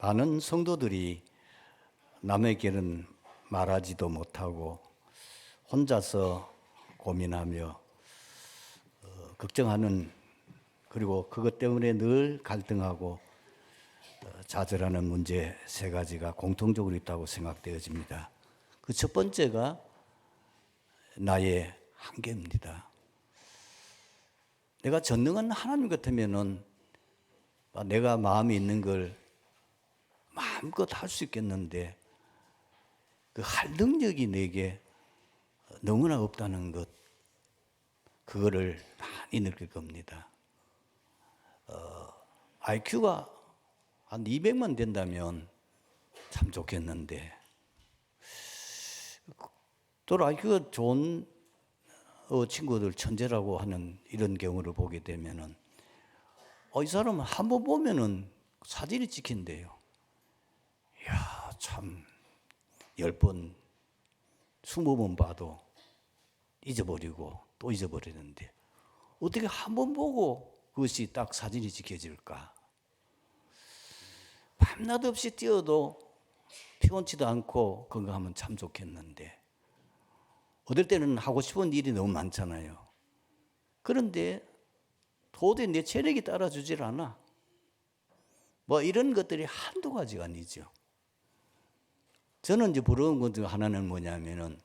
많은 성도들이 남에게는 말하지도 못하고 혼자서 고민하며 걱정하는, 그리고 그것 때문에 늘 갈등하고 좌절하는 문제 세 가지가 공통적으로 있다고 생각되어집니다. 그 첫 번째가 나의 한계입니다. 내가 전능한 하나님 같으면은 내가 마음에 있는 걸 마음껏 할 수 있겠는데 그 할 능력이 내게 너무나 없다는 것, 그거를 많이 느낄 겁니다. IQ가 한 200만 된다면 참 좋겠는데, 또 IQ가 좋은 친구들, 천재라고 하는 이런 경우를 보게 되면은 이 사람은 한 번 보면은 사진이 찍힌대요. 이야, 참 10번, 20번 봐도 잊어버리고 또 잊어버리는데 어떻게 한 번 보고 그것이 딱 사진이 찍혀질까? 밤낮 없이 뛰어도 피곤치도 않고 건강하면 참 좋겠는데, 어떨 때는 하고 싶은 일이 너무 많잖아요. 그런데 도저히 내 체력이 따라주질 않아. 이런 것들이 한두 가지가 아니죠. 저는 이제 부러운 것 중 하나는 뭐냐면은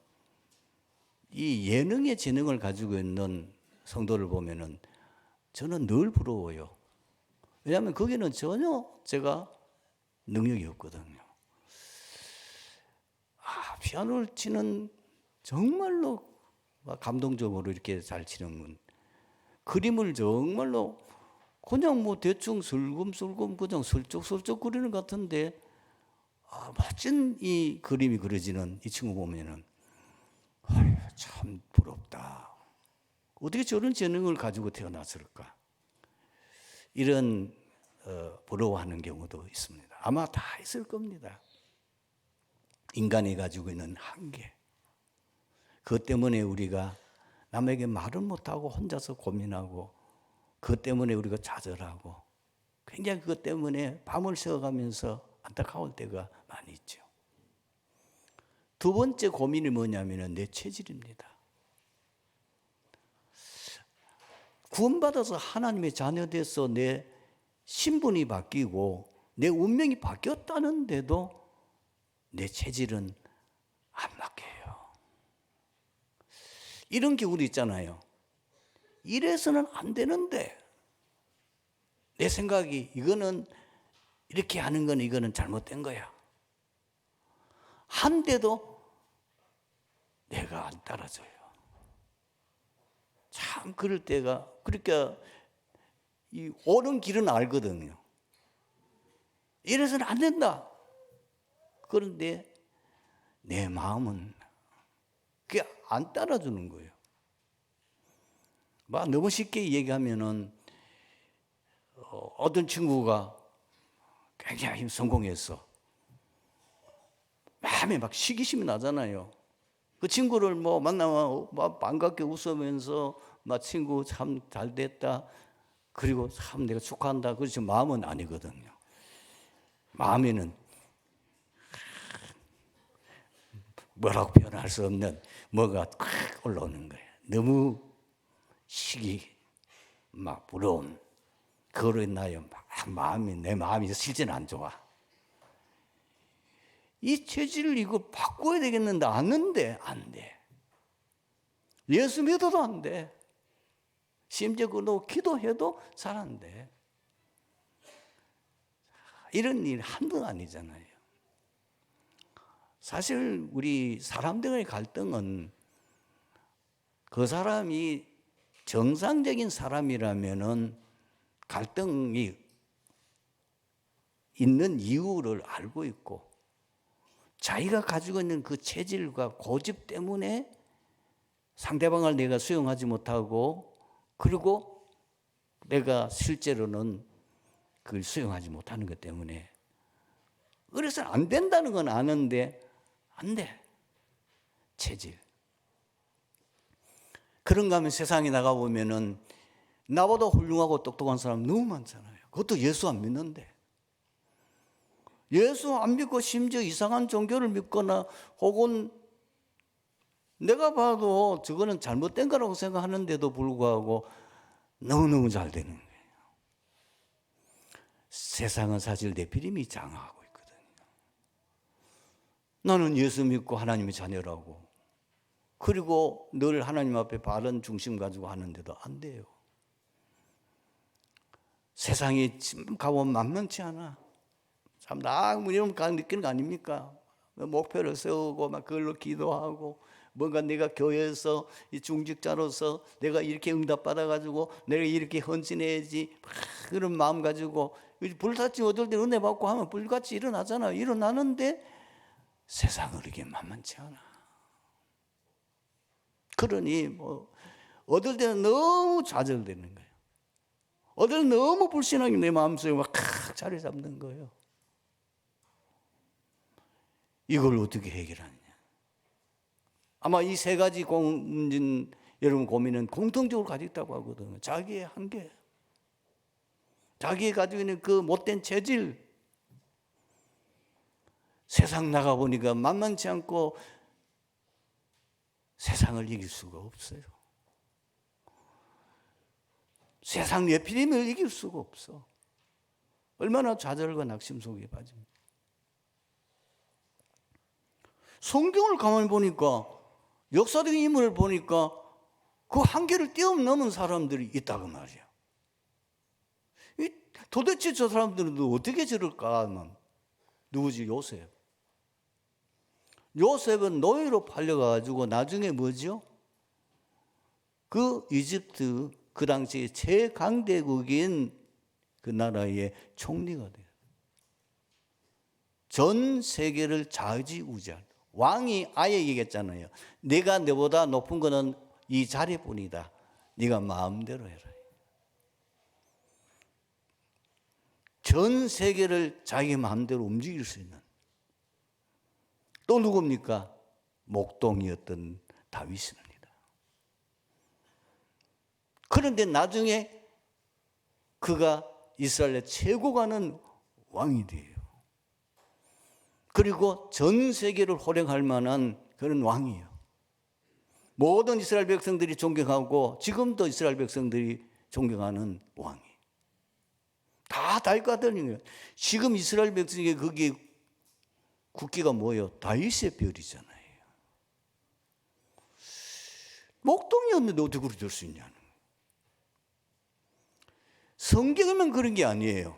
이 예능의 재능을 가지고 있는 성도를 보면은 저는 늘 부러워요. 왜냐하면 거기는 전혀 제가 능력이 없거든요. 피아노를 치는 정말로 감동적으로 이렇게 잘 치는 분, 그림을 정말로 그냥 대충 슬금슬금 그냥 슬쩍슬쩍 그리는 것 같은데 멋진 이 그림이 그려지는 이 친구 보면은 참 부럽다. 어떻게 저런 재능을 가지고 태어났을까? 이런 부러워하는 경우도 있습니다. 아마 다 있을 겁니다. 인간이 가지고 있는 한계. 그것 때문에 우리가 남에게 말을 못하고 혼자서 고민하고, 그것 때문에 우리가 좌절하고, 굉장히 그것 때문에 밤을 새워가면서 안타까울 때가 많이 있죠. 두 번째 고민이 뭐냐면 내 체질입니다. 구원받아서 하나님의 자녀 돼서 내 신분이 바뀌고 내 운명이 바뀌었다는데도 내 체질은 안 바뀌어요. 이런 경우도 있잖아요. 이래서는 안 되는데 내 생각이 이거는 이렇게 하는 건 이거는 잘못된 거야. 한데도 내가 안 따라줘요. 참 그럴 때가, 그러니까 이 옳은 길은 알거든요. 이래서는 안 된다. 그런데 내 마음은 그게 안 따라주는 거예요. 너무 쉽게 얘기하면은 어떤 친구가 굉장히 성공했어. 마음에 시기심이 나잖아요. 그 친구를 만나면 반갑게 웃으면서 친구 참 잘됐다. 그리고 참 내가 축하한다. 그렇지 마음은 아니거든요. 마음에는 뭐라고 표현할 수 없는 뭐가 콱 올라오는 거예요. 너무 시기, 부러움. 그거로 인하여 내 마음이 실제는 안 좋아. 이 체질을 이거 바꿔야 되겠는데 안 돼. 예수 믿어도 안 돼. 심지어 그거 기도해도 잘 안 돼. 이런 일 한두 아니잖아요. 사실 우리 사람들의 갈등은 그 사람이 정상적인 사람이라면은 갈등이 있는 이유를 알고 있고 자기가 가지고 있는 그 체질과 고집 때문에 상대방을 내가 수용하지 못하고, 그리고 내가 실제로는 그걸 수용하지 못하는 것 때문에, 그래서 안 된다는 건 아는데 안 돼. 체질. 그런가 하면 세상에 나가보면은 나보다 훌륭하고 똑똑한 사람 너무 많잖아요. 그것도 예수 안 믿는데. 예수 안 믿고 심지어 이상한 종교를 믿거나 혹은 내가 봐도 저거는 잘못된 거라고 생각하는데도 불구하고 너무너무 잘 되는 거예요. 세상은 사실 네피림이 장악하고 있거든요. 나는 예수 믿고 하나님의 자녀라고. 그리고 늘 하나님 앞에 바른 중심 가지고 하는데도 안 돼요. 세상이 참 가보면 만만치 않아. 참 나 이런 거 느끼는 거 아닙니까? 목표를 세우고 막 그걸로 기도하고 뭔가 내가 교회에서 이 중직자로서 내가 이렇게 응답받아가지고 내가 이렇게 헌신해야지 그런 마음 가지고 불같이 얻을 때 은혜 받고 하면 불같이 일어나잖아요. 일어나는데 세상은 그렇게 만만치 않아. 그러니 뭐 얻을 때는 너무 좌절되는 거예요. 얻을 때는 너무 불신하게 내 마음속에 막 자리 잡는 거예요. 이걸 어떻게 해결하느냐. 아마 이 세 가지 문제 여러분 고민은 공통적으로 가지고 있다고 하거든요. 자기의 한계, 자기가 가지고 있는 그 못된 체질. 세상 나가보니까 만만치 않고 세상을 이길 수가 없어요. 세상 예피림을 이길 수가 없어. 얼마나 좌절과 낙심 속에 빠집니까? 성경을 가만히 보니까 역사적인 인물을 보니까 그 한계를 뛰어넘은 사람들이 있다고 말이야. 도대체 저 사람들은 어떻게 저럴까 하면 누구지? 요셉. 요셉은 노예로 팔려가지고 나중에 뭐죠? 그 이집트 그 당시에 최강대국인 그 나라의 총리가 돼요. 전 세계를 좌지우지할 왕이 아예 얘기했잖아요. 네가 너보다 높은 거는 이 자리뿐이다. 네가 마음대로 해라. 전 세계를 자기 마음대로 움직일 수 있는 또 누굽니까? 목동이었던 다윗입니다. 그런데 나중에 그가 이스라엘의 최고가는 왕이 돼요. 그리고 전 세계를 호령할 만한 그런 왕이에요. 모든 이스라엘 백성들이 존경하고 지금도 이스라엘 백성들이 존경하는 왕이. 다 다윗과 같은 거예요. 지금 이스라엘 백성에게 거기에 국기가 뭐예요? 다윗의 별이잖아요. 목동이었는데 어떻게 그렇게 될 수 있냐는 거예요. 성경에만 그런 게 아니에요.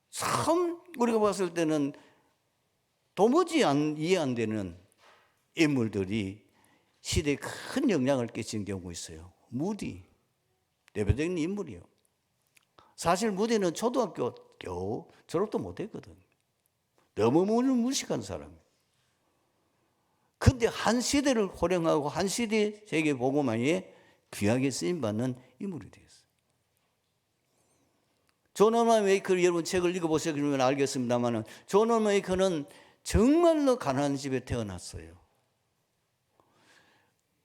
참 우리가 봤을 때는 도무지 이해 안 되는 인물들이 시대에 큰 영향을 끼친 경우가 있어요. 무디, 대표적인 인물이에요. 사실 무디는 초등학교 겨우 졸업도 못했거든. 너무 무식한 사람이에요. 근데 한 시대를 호령하고 한 시대 세계 복음화에 귀하게 쓰임받는 인물이 되었어요. 존 워먼 웨이커 여러분 책을 읽어보세요. 그러면 알겠습니다만 존 워먼 웨이커는 정말로 가난한 집에 태어났어요.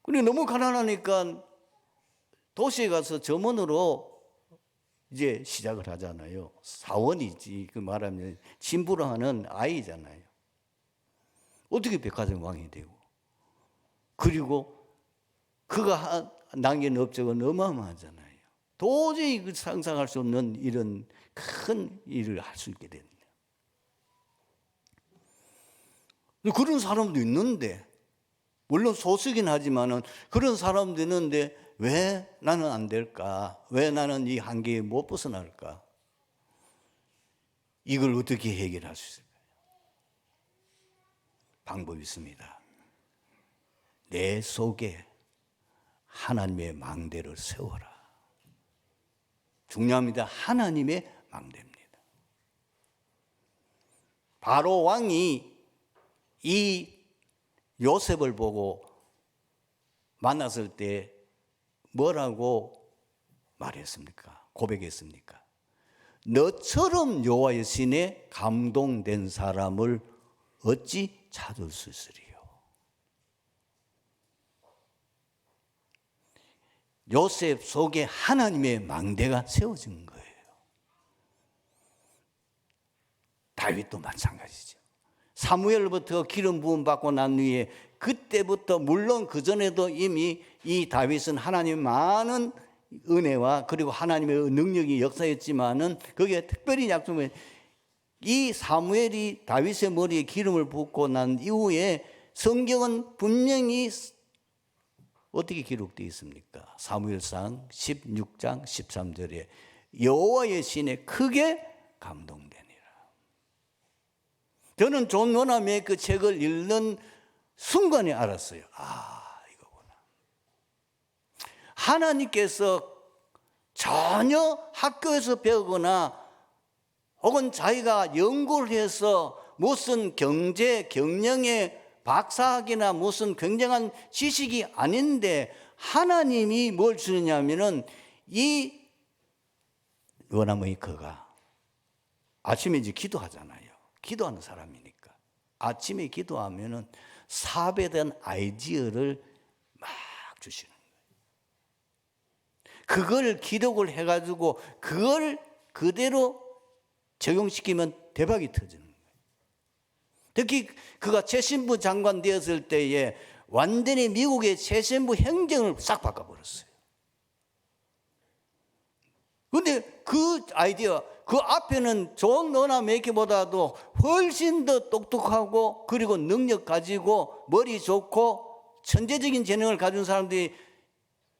근데 너무 가난하니까 도시에 가서 점원으로 이제 시작을 하잖아요. 사원이지. 그 말하면 진부를 하는 아이잖아요. 어떻게 백화점 왕이 되고. 그리고 그가 남긴 업적은 어마어마하잖아요. 도저히 상상할 수 없는 이런 큰 일을 할 수 있게 됩니다. 그런 사람도 있는데, 물론 소수긴 하지만은 그런 사람도 있는데 왜 나는 안 될까? 왜 나는 이 한계에 못 벗어날까? 이걸 어떻게 해결할 수 있을까요? 방법이 있습니다. 내 속에 하나님의 망대를 세워라. 중요합니다. 하나님의 망대입니다. 바로 왕이 이 요셉을 보고 만났을 때 뭐라고 말했습니까? 고백했습니까? 너처럼 여호와의 신에 감동된 사람을 어찌 찾을 수 있으리요? 요셉 속에 하나님의 망대가 세워진 거예요. 다윗도 마찬가지죠. 사무엘로부터 기름 부음 받고 난 후에 그때부터 물론 그 전에도 이미 이 다윗은 하나님의 많은 은혜와 그리고 하나님의 능력이 역사했지만은 거기에 특별히 약속을 이 사무엘이 다윗의 머리에 기름을 붓고 난 이후에 성경은 분명히 어떻게 기록되어 있습니까? 사무엘상 16장 13절에 여호와의 신에 크게 감동되니라. 저는 존 원함의 그 책을 읽는 순간에 알았어요. 이거구나. 하나님께서 전혀 학교에서 배우거나 혹은 자기가 연구를 해서 무슨 경제, 경영의 박사학이나 무슨 굉장한 지식이 아닌데 하나님이 뭘 주느냐면은 이 원함의 그가 아침에 이제 기도하잖아요. 기도하는 사람이니까. 아침에 기도하면은 사업에 대한 아이디어를 막 주시는 거예요. 그걸 기록을 해가지고 그걸 그대로 적용시키면 대박이 터지는 거예요. 특히 그가 최신부 장관 되었을 때에 완전히 미국의 최신부 행정을 싹 바꿔버렸어요. 그런데 그 아이디어, 그 앞에는 존 너나 메키보다도 훨씬 더 똑똑하고 그리고 능력 가지고 머리 좋고 천재적인 재능을 가진 사람들이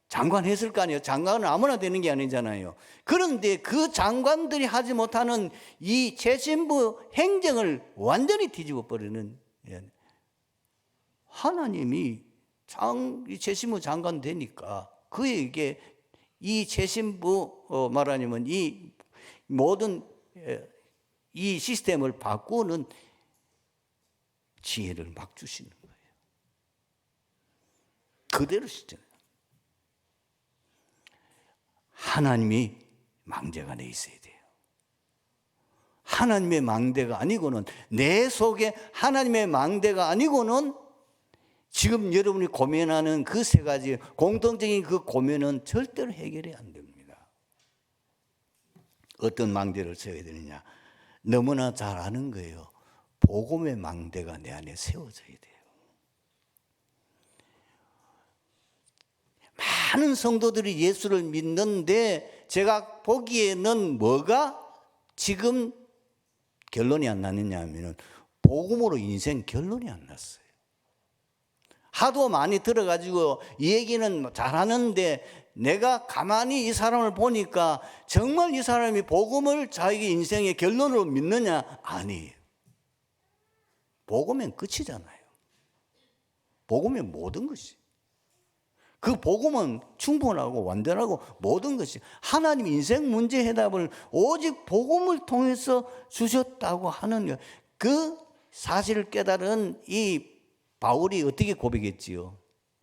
장관 했을 거 아니에요. 장관은 아무나 되는 게 아니잖아요. 그런데 그 장관들이 하지 못하는 이 최신부 행정을 완전히 뒤집어 버리는, 하나님이 이 최신부 장관 되니까 그에게 이 최신부 말하자면 이 모든 이 시스템을 바꾸는 지혜를 막 주시는 거예요. 그대로 시잖아요. 하나님이 망대가 내 있어야 돼요. 하나님의 망대가 아니고는, 내 속에 하나님의 망대가 아니고는 지금 여러분이 고민하는 그 세 가지 공통적인 그 고민은 절대로 해결이 안 됩니다. 어떤 망대를 세워야 되느냐? 너무나 잘 아는 거예요. 복음의 망대가 내 안에 세워져야 돼요. 많은 성도들이 예수를 믿는데 제가 보기에는 뭐가 지금 결론이 안 나느냐 하면 복음으로 인생 결론이 안 났어요. 하도 많이 들어가지고 이 얘기는 잘하는데 내가 가만히 이 사람을 보니까 정말 이 사람이 복음을 자기 인생의 결론으로 믿느냐? 아니에요. 복음은 끝이잖아요. 복음은 모든 것이. 그 복음은 충분하고 완전하고 모든 것이 하나님 인생 문제 해답을 오직 복음을 통해서 주셨다고 하는 그 사실을 깨달은 이 바울이 어떻게 고백했지요?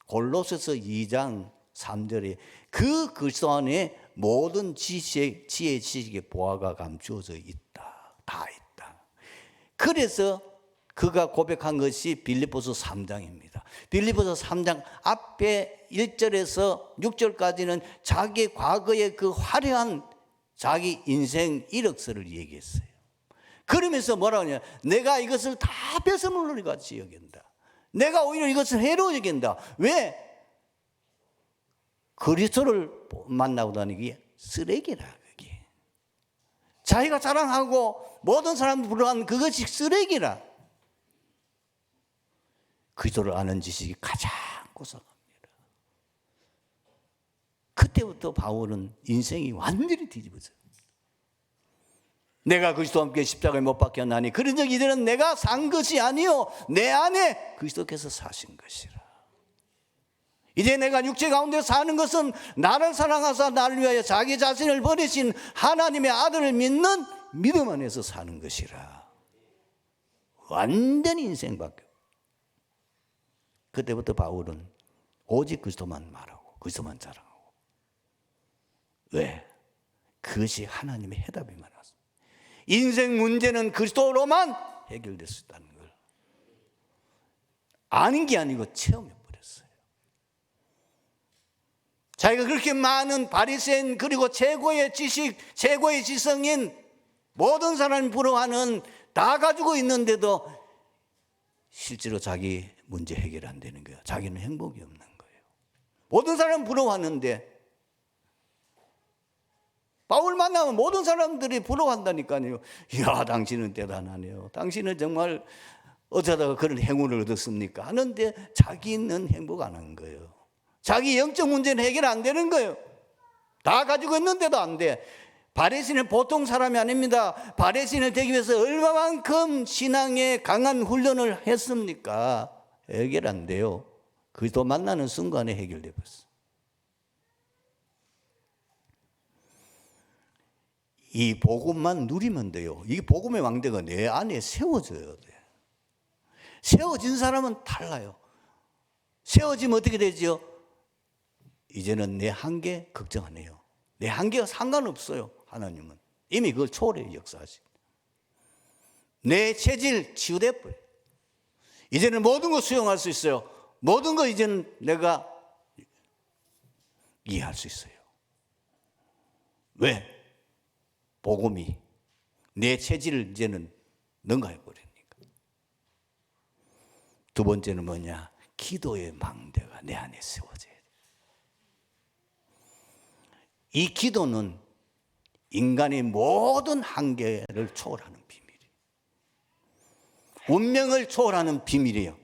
골로새서 2장 3절에 그 그리스도 안에 모든 지혜 지식의 보화가 감추어져 있다. 다 있다. 그래서 그가 고백한 것이 빌립보서 3장입니다. 빌립보서 3장 앞에 1절에서 6절까지는 자기 과거의 그 화려한 자기 인생 이력서를 얘기했어요. 그러면서 뭐라고 하냐? 내가 이것을 다 뺏어먹는 것 같이 여긴다. 내가 오히려 이것을 해로 여긴다. 왜? 그리스도를 만나고 다니기 쓰레기라. 그게 자기가 자랑하고 모든 사람들 부러워하는 그것이 쓰레기라. 그리스도를 아는 지식이 가장 고상합니다. 그때부터 바울은 인생이 완전히 뒤집어져요. 내가 그리스도와 함께 십자가에 못 박혔나니 그런즉 이들은 내가 산 것이 아니요 내 안에 그리스도께서 사신 것이라. 이제 내가 육체 가운데 사는 것은 나를 사랑하사 나를 위하여 자기 자신을 버리신 하나님의 아들을 믿는 믿음 안에서 사는 것이라. 완전히 인생 바뀌어. 그때부터 바울은 오직 그리스도만 말하고 그리스도만 자랑하고. 왜? 그것이 하나님의 해답이 많았습니다. 인생 문제는 그리스도로만 해결될 수 있다는 걸 아는 게 아니고 체험해버렸어요. 자기가 그렇게 많은 바리새인 그리고 최고의 지식, 최고의 지성인 모든 사람이 부러워하는 다 가지고 있는데도 실제로 자기 문제 해결 안 되는 거예요. 자기는 행복이 없는 거예요. 모든 사람 부러워하는데, 바울 만나면 모든 사람들이 부러워한다니까요. 이야, 당신은 대단하네요. 당신은 정말 어쩌다가 그런 행운을 얻었습니까? 하는데 자기는 행복 안 하는 거예요. 자기 영적 문제는 해결 안 되는 거예요. 다 가지고 있는데도 안 돼. 바리새인은 보통 사람이 아닙니다. 바리새인을 되기 위해서 얼마만큼 신앙에 강한 훈련을 했습니까? 해결 안 돼요. 그리스도 만나는 순간에 해결돼 버렸어요. 이 복음만 누리면 돼요. 이 복음의 왕대가 내 안에 세워져야 돼. 세워진 사람은 달라요. 세워지면 어떻게 되죠? 이제는 내 한계 걱정 안 해요. 내 한계가 상관없어요. 하나님은 이미 그걸 초월해 역사하시. 내 체질 치유돼 버려요. 이제는 모든 거 수용할 수 있어요. 모든 거 이제는 내가 이해할 수 있어요. 왜? 복음이 내 체질을 이제는 능가해 버리니까. 두 번째는 뭐냐? 기도의 망대가 내 안에 세워져야 돼. 이 기도는 인간의 모든 한계를 초월하는 비밀이에요. 운명을 초월하는 비밀이에요.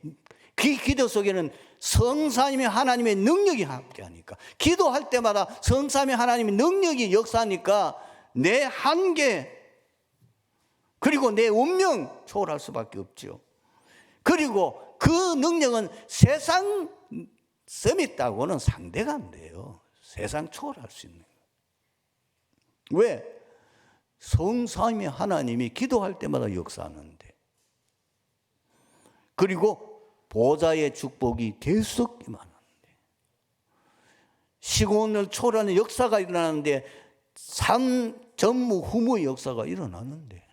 그 기도 속에는 성삼위 하나님의 능력이 함께하니까, 기도할 때마다 성삼위 하나님의 능력이 역사하니까 내 한계 그리고 내 운명 초월할 수밖에 없죠. 그리고 그 능력은 세상 썸있다고는 상대가 안 돼요. 세상 초월할 수 있는 거예요. 왜? 성삼위 하나님이 기도할 때마다 역사하는데, 그리고 보좌의 축복이 계속 임하는데, 시공을 초월하는 역사가 일어나는데, 삶 전무 후무의 역사가 일어나는데,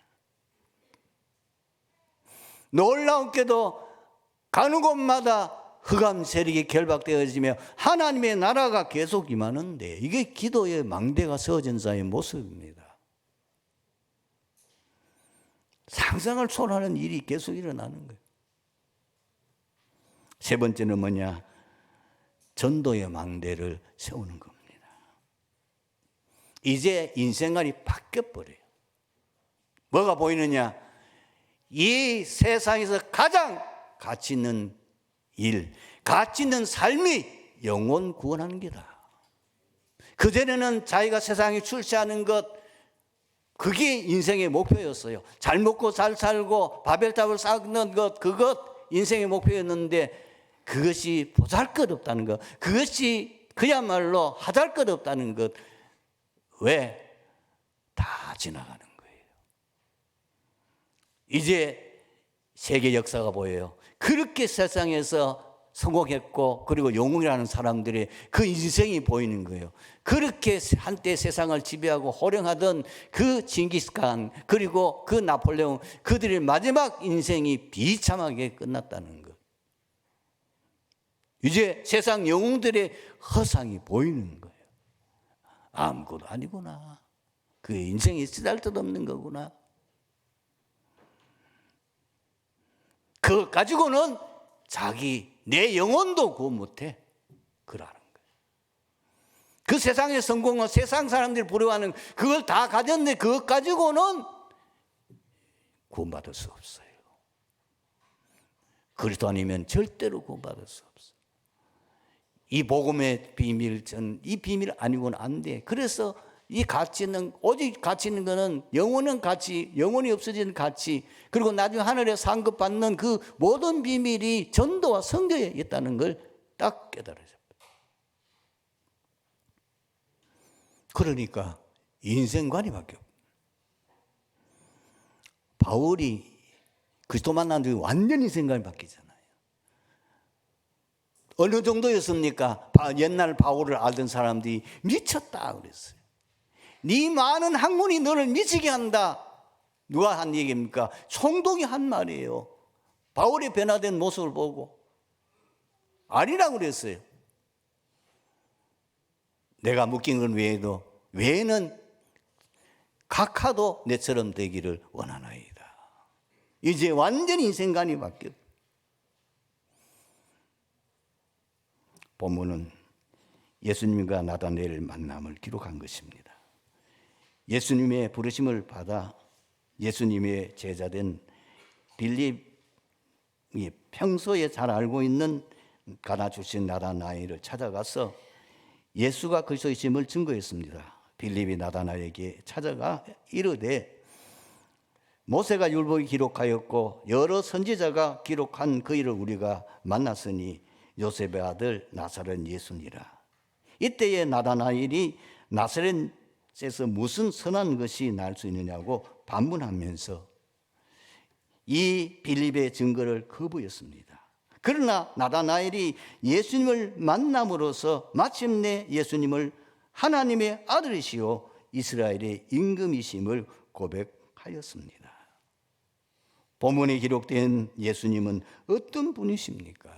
놀라운게도 가는 곳마다 흑암 세력이 결박되어지며 하나님의 나라가 계속 임하는데, 이게 기도의 망대가 세워진 자의 모습입니다. 상상을 초월하는 일이 계속 일어나는 거예요. 세 번째는 뭐냐? 전도의 망대를 세우는 겁니다. 이제 인생관이 바뀌어버려요. 뭐가 보이느냐? 이 세상에서 가장 가치 있는 일, 가치 있는 삶이 영혼 구원하는 게다. 그전에는 자기가 세상에 출세하는 것, 그게 인생의 목표였어요. 잘 먹고 잘 살고 바벨탑을 쌓는 것, 그것 인생의 목표였는데, 그것이 보잘것없다는 것, 그것이 그야말로 하잘것없다는 것, 왜? 다 지나가는 거예요. 이제 세계 역사가 보여요. 그렇게 세상에서 성공했고, 그리고 영웅이라는 사람들의 그 인생이 보이는 거예요. 그렇게 한때 세상을 지배하고 호령하던 그 징기스칸, 그리고 그 나폴레옹, 그들의 마지막 인생이 비참하게 끝났다는 것. 이제 세상 영웅들의 허상이 보이는 거예요. 아무것도 아니구나. 그 인생이 쓰잘데없는 거구나. 그거 가지고는 내 영혼도 구원 못해. 그러는 거예요. 그 세상의 성공은 세상 사람들이 부러워하는 그걸 다 가졌는데, 그것 가지고는 구원받을 수 없어요. 그리스도 아니면 절대로 구원받을 수 없어요. 이 복음의 비밀, 이 비밀 아니고는 안 돼. 그래서 이 가치는, 오직 가치 있는 거는 영원한 가치, 영원히 없어지는 가치, 그리고 나중에 하늘에 상급받는 그 모든 비밀이 전도와 선교에 있다는 걸 딱 깨달아요. 그러니까 인생관이 바뀌어. 바울이 그리스도 만난 뒤에 완전히 인생관이 바뀌잖아요. 어느 정도였습니까? 옛날 바울을 알던 사람들이 미쳤다 그랬어요. 네 많은 학문이 너를 미치게 한다. 누가 한 얘기입니까? 총독이 한 말이에요. 바울의 변화된 모습을 보고 아니라고 그랬어요. 내가 묶인 것 외에는 각하도 내처럼 되기를 원하나이다. 이제 완전히 인생관이 바뀌어. 본문은 예수님과 나다나엘 만남을 기록한 것입니다. 예수님의 부르심을 받아 예수님의 제자된 빌립이 평소에 잘 알고 있는 가나 출신 나다나엘을 찾아가서 예수가 그리스도이심을 증거했습니다. 빌립이 나다나엘에게 찾아가 이르되 모세가 율법에 기록하였고 여러 선지자가 기록한 그 일을 우리가 만났으니 요셉의 아들 나사렛 예수니라. 이때에 나다나엘이 나사렛에서 무슨 선한 것이 날 수 있느냐고 반문하면서 이 빌립의 증거를 거부했습니다. 그러나 나다나엘이 예수님을 만남으로써 마침내 예수님을 하나님의 아들이시오 이스라엘의 임금이심을 고백하였습니다. 본문에 기록된 예수님은 어떤 분이십니까?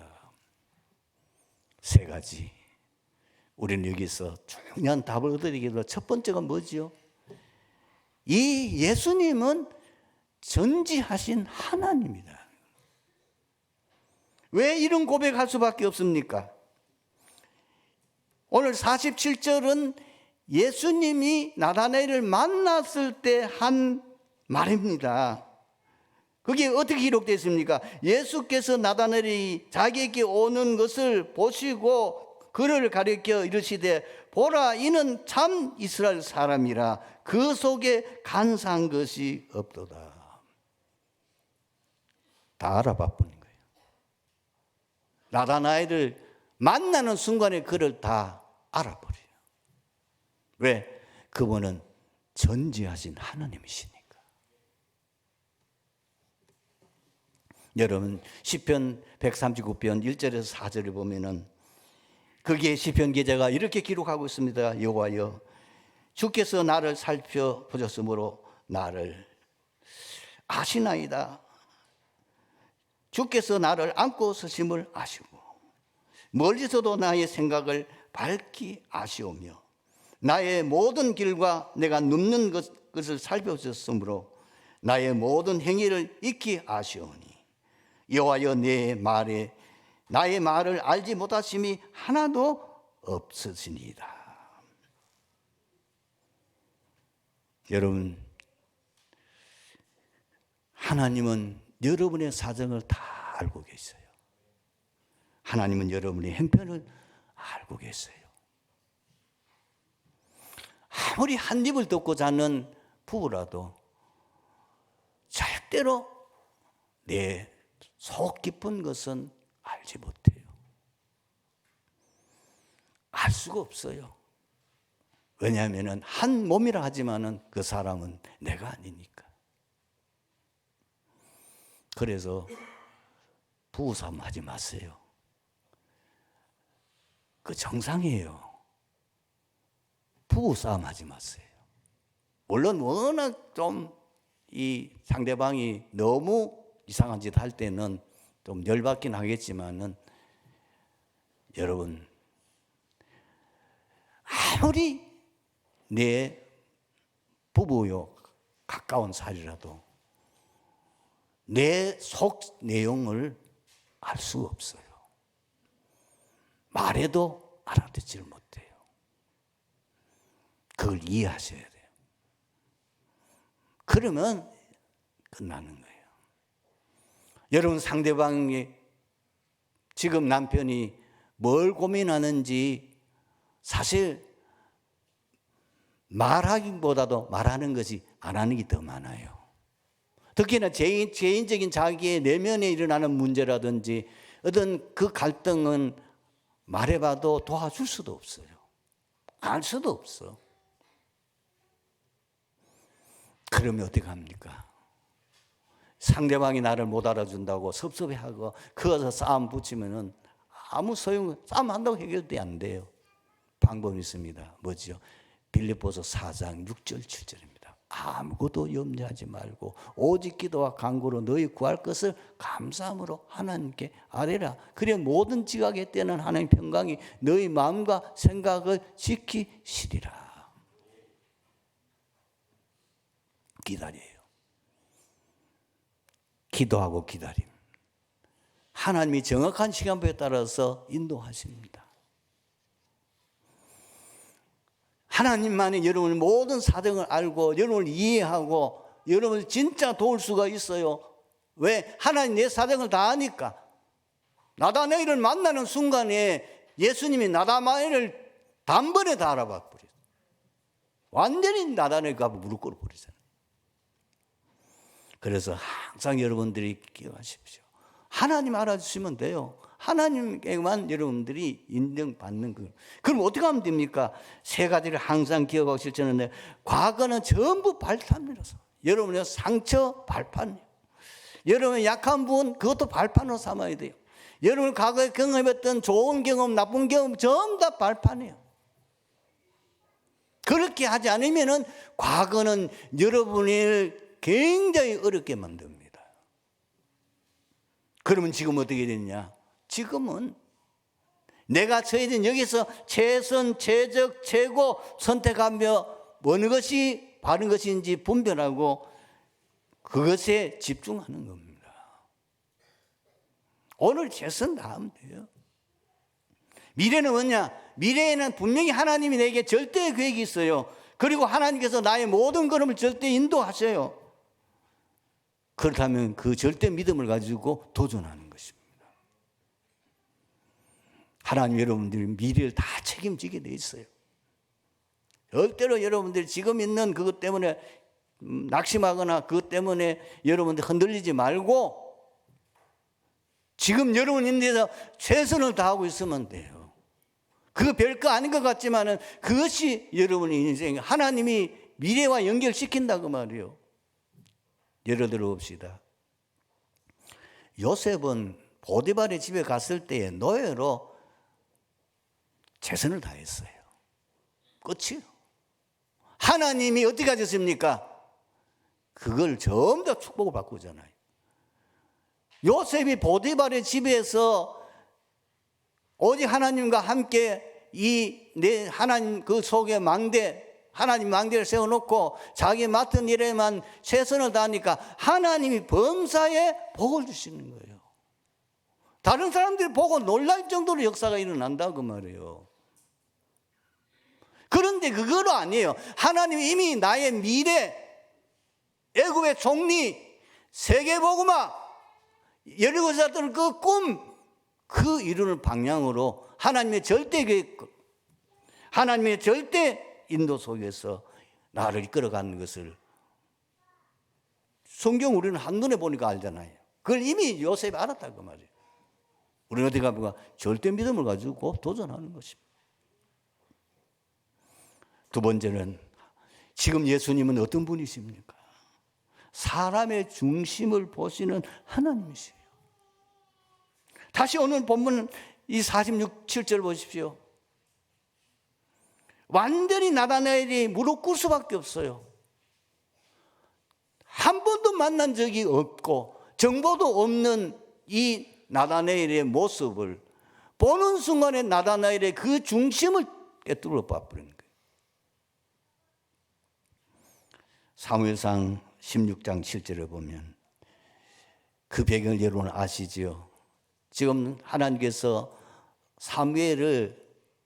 세 가지. 우리는 여기서 중요한 답을 얻어내기로 첫 번째가 뭐지요? 이 예수님은 전지하신 하나님이다. 왜 이런 고백할 수밖에 없습니까? 오늘 47절은 예수님이 나다나엘을 만났을 때 한 말입니다. 그게 어떻게 기록되어 있습니까? 예수께서 나다나엘이 자기에게 오는 것을 보시고 그를 가리켜 이르시되 보라 이는 참 이스라엘 사람이라 그 속에 간사한 것이 없도다. 다 알아봐버린 거예요. 나다나엘을 만나는 순간에 그를 다 알아버려요. 왜? 그분은 전지하신 하나님이시니까. 여러분 시편 139편 1절에서 4절을 보면은 거기에 시편 기자가 이렇게 기록하고 있습니다. 여호와여 주께서 나를 살펴보셨으므로 나를 아시나이다. 주께서 나를 안고 서심을 아시고 멀리서도 나의 생각을 밝히 아시오며 나의 모든 길과 내가 눕는 것을 살펴보셨으므로 나의 모든 행위를 익히 아시오니 여호와여 나의 말을 알지 못하심이 하나도 없으시니이다. 여러분 하나님은 여러분의 사정을 다 알고 계세요. 하나님은 여러분의 형편을 알고 계세요. 아무리 한 입을 덮고 자는 부부라도 절대로 내 속 깊은 것은 알지 못해요. 알 수가 없어요. 왜냐하면 한 몸이라 하지만은 그 사람은 내가 아니니까. 그래서 부부싸움 하지 마세요. 그 정상이에요. 부부싸움 하지 마세요. 물론 워낙 좀 이 상대방이 너무 이상한 짓 할 때는 좀 열받긴 하겠지만은 여러분 아무리 내 부부요 가까운 사이라도 내 속 내용을 알 수가 없어요. 말해도 알아듣지를 못해요. 그걸 이해하셔야 돼요. 그러면 끝나는 거예요. 여러분 상대방이 지금 남편이 뭘 고민하는지 사실 말하기보다도 말하는 것이 안 하는 게 더 많아요. 특히나 개인적인 자기의 내면에 일어나는 문제라든지 어떤 그 갈등은 말해봐도 도와줄 수도 없어요. 알 수도 없어. 그러면 어떻게 합니까? 상대방이 나를 못 알아준다고 섭섭해하고 그것서 싸움 붙이면은 아무 소용, 싸움한다고 해결돼 안 돼요. 방법이 있습니다. 뭐죠? 빌립보서 4장 6절 7절입니다. 아무것도 염려하지 말고 오직 기도와 간구로 너희 구할 것을 감사함으로 하나님께 아뢰라. 그래 모든 지각의 때는 하나님 평강이 너희 마음과 생각을 지키시리라. 기다려요. 기도하고 기다림. 하나님이 정확한 시간표에 따라서 인도하십니다. 하나님만이 여러분의 모든 사정을 알고 여러분을 이해하고 여러분을 진짜 도울 수가 있어요. 왜? 하나님 내 사정을 다 아니까. 나다나엘을 만나는 순간에 예수님이 나다나엘을 단번에 다 알아봐 버렸어요. 완전히 나다나엘과 무릎 꿇어 버리잖아요. 그래서 항상 여러분들이 기억하십시오. 하나님 알아주시면 돼요. 하나님께만 여러분들이 인정받는 거. 그럼 어떻게 하면 됩니까? 세 가지를 항상 기억하고 실천하는데, 과거는 전부 발판이라서. 여러분의 상처 발판이에요. 여러분의 약한 부분 그것도 발판으로 삼아야 돼요. 여러분 과거에 경험했던 좋은 경험, 나쁜 경험 전부 다 발판이에요. 그렇게 하지 않으면은 과거는 여러분을 굉장히 어렵게 만듭니다. 그러면 지금 어떻게 됐냐? 지금은 내가 처해진 여기서 최선, 최적, 최고 선택하며 어느 것이 바른 것인지 분별하고 그것에 집중하는 겁니다. 오늘 최선 다하면 돼요. 미래는 뭐냐? 미래에는 분명히 하나님이 내게 절대의 계획이 있어요. 그리고 하나님께서 나의 모든 걸음을 절대 인도하셔요. 그렇다면 그 절대 믿음을 가지고 도전하는 것입니다. 하나님 여러분들이 미래를 다 책임지게 돼 있어요. 절대로 여러분들이 지금 있는 그것 때문에 낙심하거나 그것 때문에 여러분들 흔들리지 말고 지금 여러분 있는 데서 최선을 다하고 있으면 돼요. 그거 별거 아닌 것 같지만은 그것이 여러분의 인생, 하나님이 미래와 연결시킨다고 말이에요. 예를 들어 봅시다. 요셉은 보디발의 집에 갔을 때에 노예로 최선을 다했어요. 끝이에요. 하나님이 어떻게 하셨습니까? 그걸 전부 다 축복을 바꾸잖아요. 요셉이 보디발의 집에서 오직 하나님과 함께 내 하나님 그 속에 하나님 망대를 세워놓고 자기 맡은 일에만 최선을 다하니까 하나님이 범사에 복을 주시는 거예요. 다른 사람들이 보고 놀랄 정도로 역사가 일어난다 그 말이에요. 그런데 그거로 아니에요. 하나님이 이미 나의 미래, 애굽의 총리, 세계복음화, 여리고사들 그 꿈, 그 이루는 방향으로 하나님의 절대 계획, 하나님의 절대 인도 속에서 나를 이끌어가는 것을 성경 우리는 한눈에 보니까 알잖아요. 그걸 이미 요셉이 알았다고 말이에요. 우리는 어디 가면 절대 믿음을 가지고 도전하는 것입니다. 두 번째는 지금 예수님은 어떤 분이십니까? 사람의 중심을 보시는 하나님이세요. 다시 오늘 본문 이 7절 보십시오. 완전히 나다나엘이 무릎 꿇을 수밖에 없어요. 한 번도 만난 적이 없고 정보도 없는 이 나다나엘의 모습을 보는 순간에 나다나엘의 그 중심을 깨뚫어 봐버리는 거예요. 사무엘상 16장 7절에 보면 그 배경을 여러분 아시죠? 지금 하나님께서 사무엘을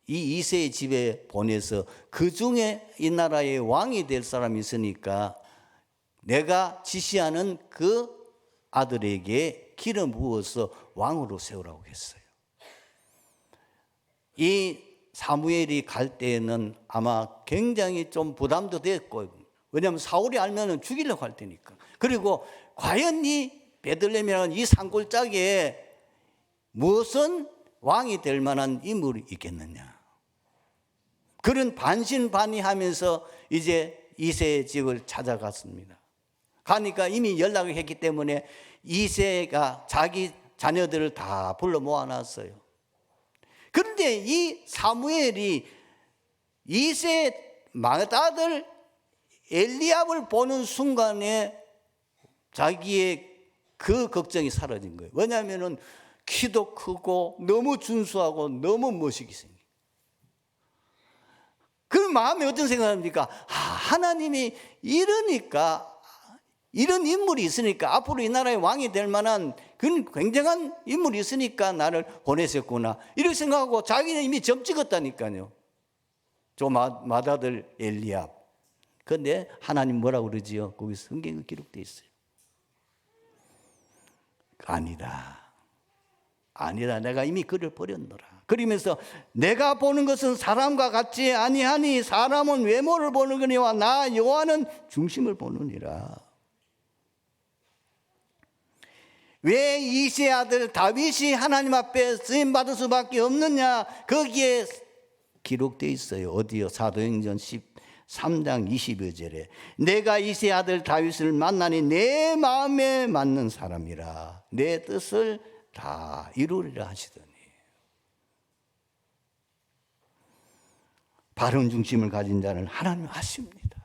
이 이새의 집에 보내서 그 중에 이 나라의 왕이 될 사람이 있으니까 내가 지시하는 그 아들에게 기름 부어서 왕으로 세우라고 했어요. 이 사무엘이 갈 때에는 아마 굉장히 좀 부담도 됐고, 왜냐하면 사울이 알면은 죽이려고 할 테니까. 그리고 과연 이 베들레헴이라는 이 산골짜기에 무슨 왕이 될 만한 인물이 있겠느냐. 그런 반신반의하면서 이제 이새의 집을 찾아갔습니다. 가니까 이미 연락을 했기 때문에 이새가 자기 자녀들을 다 불러 모아놨어요. 그런데 이 사무엘이 이새의 맏아들 엘리압을 보는 순간에 자기의 그 걱정이 사라진 거예요. 왜냐하면 키도 크고 너무 준수하고 너무 멋있게 생긴. 그 마음에 어떤 생각합니까? 하나님이 이러니까 이런 인물이 있으니까, 앞으로 이 나라의 왕이 될 만한 그런 굉장한 인물이 있으니까 나를 보내셨구나, 이렇게 생각하고 자기는 이미 점 찍었다니까요. 저 맏아들 엘리압. 그런데 하나님 뭐라고 그러지요? 거기 성경에 기록되어 있어요. 아니다, 내가 이미 그를 버렸노라. 그러면서 내가 보는 것은 사람과 같지 아니하니 사람은 외모를 보는 거니와 나 여호와는 중심을 보느니라. 왜 이새의 아들 다윗이 하나님 앞에 쓰임 받을 수밖에 없느냐? 거기에 기록되어 있어요. 어디요? 사도행전 13장 22절에 내가 이새의 아들 다윗을 만나니 내 마음에 맞는 사람이라 내 뜻을 다 이루리라 하시더니, 바른 중심을 가진 자는 하나님 아십니다.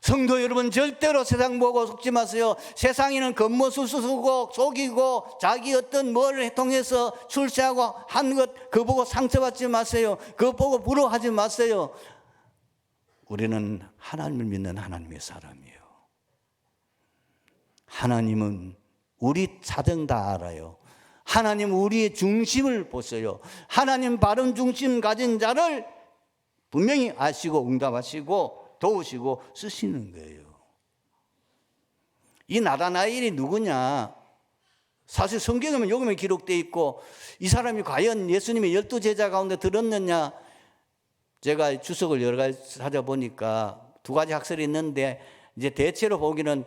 성도 여러분, 절대로 세상 보고 속지 마세요. 세상에는 겉모술수고 속이고 자기 어떤 뭘 통해서 출세하고 한 것 그거 보고 상처받지 마세요. 그거 보고 부러워하지 마세요. 우리는 하나님을 믿는 하나님의 사람이에요. 하나님은 우리 사정 다 알아요. 하나님은 우리의 중심을 보세요. 하나님 바른 중심 가진 자를 분명히 아시고 응답하시고 도우시고 쓰시는 거예요. 이 나다나엘이 누구냐? 사실 성경에는 요금에 기록되어 있고, 이 사람이 과연 예수님의 12제자 가운데 들었느냐? 제가 주석을 여러 가지 찾아보니까 두 가지 학설이 있는데, 이제 대체로 보기는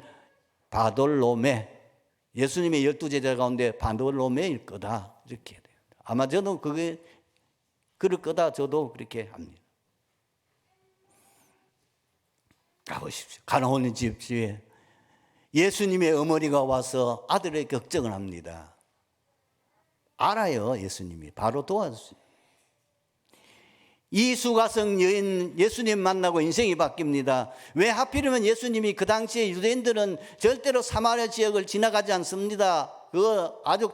바돌로메, 예수님의 12제자 가운데 바돌로메일 거다, 이렇게 돼요. 아마 저도 그게 그럴 거다, 저도 그렇게 합니다. 가보십시오. 가나온 집에 예수님의 어머니가 와서 아들의 걱정을 합니다. 알아요, 예수님이. 바로 도와주세요. 이 수가성 여인 예수님 만나고 인생이 바뀝니다. 왜 하필이면 예수님이 그 당시에 유대인들은 절대로 사마리아 지역을 지나가지 않습니다. 그거 아주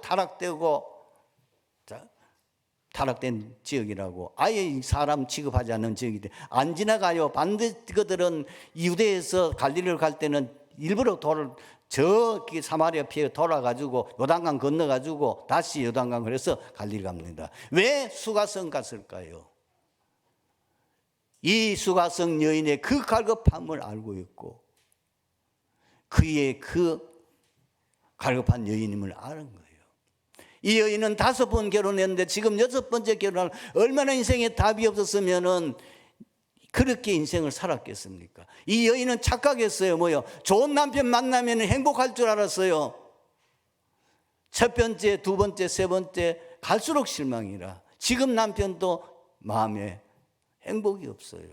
타락된 지역이라고, 아예 사람 취급하지 않는 지역인데 안 지나가요. 반드시 그들은 유대에서 갈릴리를 갈 때는 일부러 저기 사마리아 피해 돌아가지고 요단강 건너가지고 다시 요단강 그래서 갈릴리 갑니다. 왜 수가성 갔을까요? 이 수가성 여인의 그 갈급함을 알고 있고 그의 그 갈급한 여인임을 아는 거예요. 이 여인은 5번 결혼했는데 지금 6번째 결혼을, 얼마나 인생에 답이 없었으면은 그렇게 인생을 살았겠습니까? 이 여인은 착각했어요. 뭐요? 좋은 남편 만나면 행복할 줄 알았어요. 첫 번째, 두 번째, 세 번째 갈수록 실망이라 지금 남편도 마음에 행복이 없어요.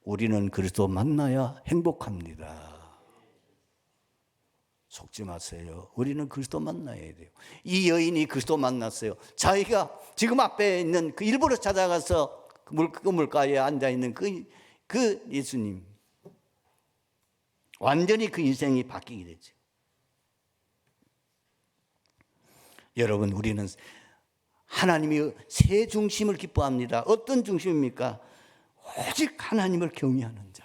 우리는 그리스도 만나야 행복합니다. 속지 마세요. 우리는 그리스도 만나야 돼요. 이 여인이 그리스도 만났어요. 자기가 지금 앞에 있는 그 일부러 찾아가서 그 물가에 앉아있는 그 예수님, 완전히 그 인생이 바뀌게 되죠. 여러분, 우리는 하나님이 새 중심을 기뻐합니다. 어떤 중심입니까? 오직 하나님을 경외하는 자.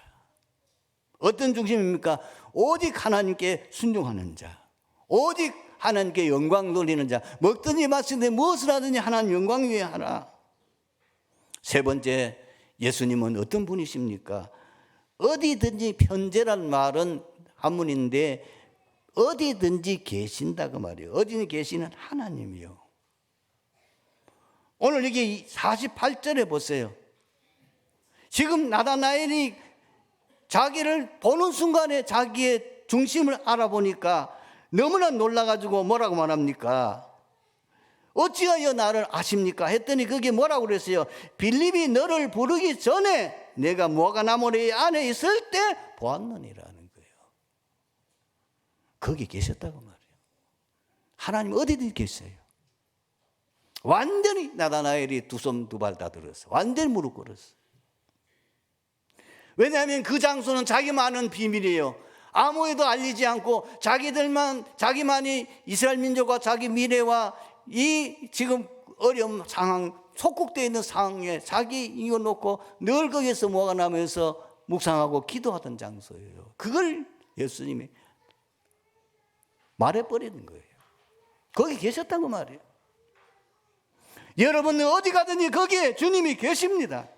어떤 중심입니까? 오직 하나님께 순종하는 자, 오직 하나님께 영광 돌리는 자. 먹든지 마시든지 무엇을 하든지 하나님 영광 위에 하라. 세 번째, 예수님은 어떤 분이십니까? 어디든지 편재란 말은 한문인데 어디든지 계신다 그 말이에요. 어디든지 계시는 하나님이요. 오늘 여기 48절에 보세요. 지금 나다나엘이 자기를 보는 순간에 자기의 중심을 알아보니까 너무나 놀라가지고 뭐라고 말합니까? 어찌하여 나를 아십니까? 했더니 그게 뭐라고 그랬어요? 빌립이 너를 부르기 전에 내가 모가나무리 안에 있을 때 보았느니라는 거예요. 거기 계셨다고 말이에요. 하나님 어디든 계세요. 완전히 나다나엘이 두 손 두 발 다 들었어. 완전히 무릎 꿇었어. 왜냐하면 그 장소는 자기만 아는 비밀이에요. 아무에도 알리지 않고 자기만이 이스라엘 민족과 자기 미래와 이 지금 어려운 상황, 속국되어 있는 상황에 자기 이거 놓고 늘 거기에서 뭐가 나면서 묵상하고 기도하던 장소예요. 그걸 예수님이 말해버리는 거예요. 거기 계셨다고 말이에요. 여러분은 어디 가든지 거기에 주님이 계십니다.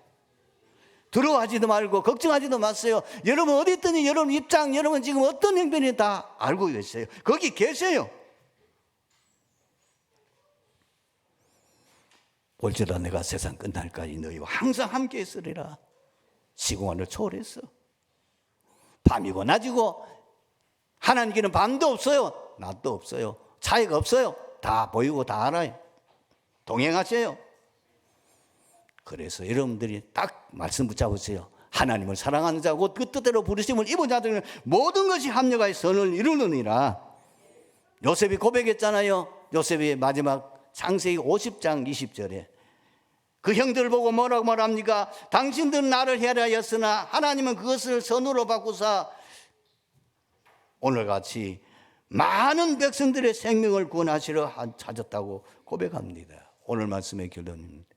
두려워하지도 말고 걱정하지도 마세요. 여러분 어디 있든지 여러분 입장, 여러분 지금 어떤 형편이 다 알고 계세요. 거기 계세요. 볼지라 내가 세상 끝날까지 너희와 항상 함께 있으리라. 시공간을 초월했어. 밤이고 낮이고 하나님께는 밤도 없어요. 낮도 없어요. 차이가 없어요. 다 보이고 다 알아요. 동행하세요. 그래서 여러분들이 딱 말씀 붙잡으세요. 하나님을 사랑하는 자 곧 그 뜻대로 부르심을 입은 자들은 모든 것이 합력하여 선을 이루느니라. 요셉이 고백했잖아요. 요셉이 마지막 창세기 50장 20절에 그 형들을 보고 뭐라고 말합니까? 당신들은 나를 해하였으나 하나님은 그것을 선으로 바꾸사 오늘같이 많은 백성들의 생명을 구원하시려 찾았다고 고백합니다. 오늘 말씀의 결론입니다.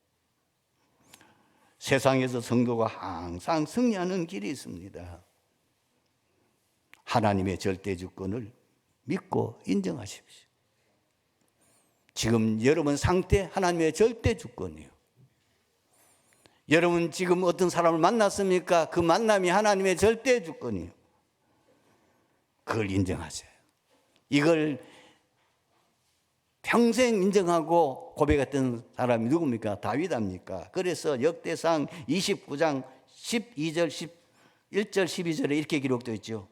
세상에서 성도가 항상 승리하는 길이 있습니다. 하나님의 절대 주권을 믿고 인정하십시오. 지금 여러분 상태 하나님의 절대 주권이에요. 여러분 지금 어떤 사람을 만났습니까? 그 만남이 하나님의 절대 주권이에요. 그걸 인정하세요. 이걸 평생 인정하고 고백했던 사람이 누굽니까? 다윗 아닙니까? 그래서 역대상 29장 12절, 11절, 12절에 이렇게 기록되어 있죠.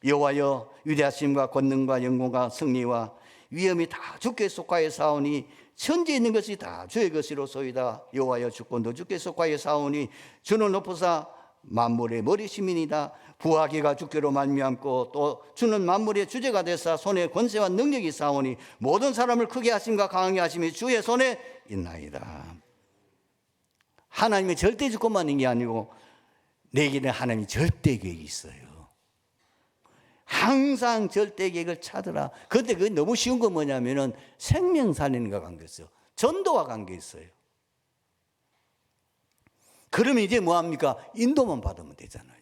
여호와여 위대하심과 권능과 영광과 승리와 위엄이 다 주께 속하여 사오니 천지에 있는 것이 다 주의 것이로소이다. 여호와여 주권도 주께 속하여 사오니 주는 높으사 만물의 머리심이니이다. 부하기가 주께로 말미암고 또 주는 만물의 주제가 되사 손에 권세와 능력이 사오니 모든 사람을 크게 하심과 강하게 하심이 주의 손에 있나이다. 하나님의 절대 주권만 있는 게 아니고 내게는 하나님의 절대 계획이 있어요. 항상 절대 계획을 찾으라. 그런데 그게 너무 쉬운 건 뭐냐면은 생명 살리는 것과 관계 있어요. 전도와 관계 있어요. 그러면 이제 뭐합니까? 인도만 받으면 되잖아요.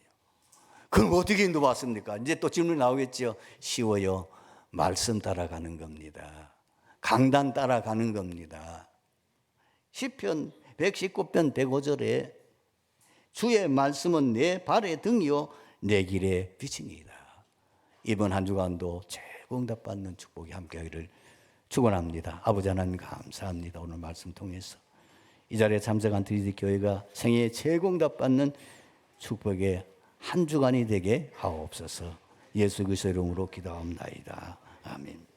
그럼 어떻게 인도받습니까? 이제 또 질문이 나오겠죠. 쉬워요. 말씀 따라가는 겁니다. 강단 따라가는 겁니다. 시편 119편 105절에 주의 말씀은 내 발의 등이요 내 길의 빛이니이다. 이번 한 주간도 최고 응답받는 축복이 함께하기를 축원합니다. 아버지 하나님 감사합니다. 오늘 말씀 통해서 이 자리에 참석한 트리디 교회가 생애에 최고 응답받는 축복의 한 주간이 되게 하옵소서. 예수 그리스도의 이름으로 기도합니다. 아멘.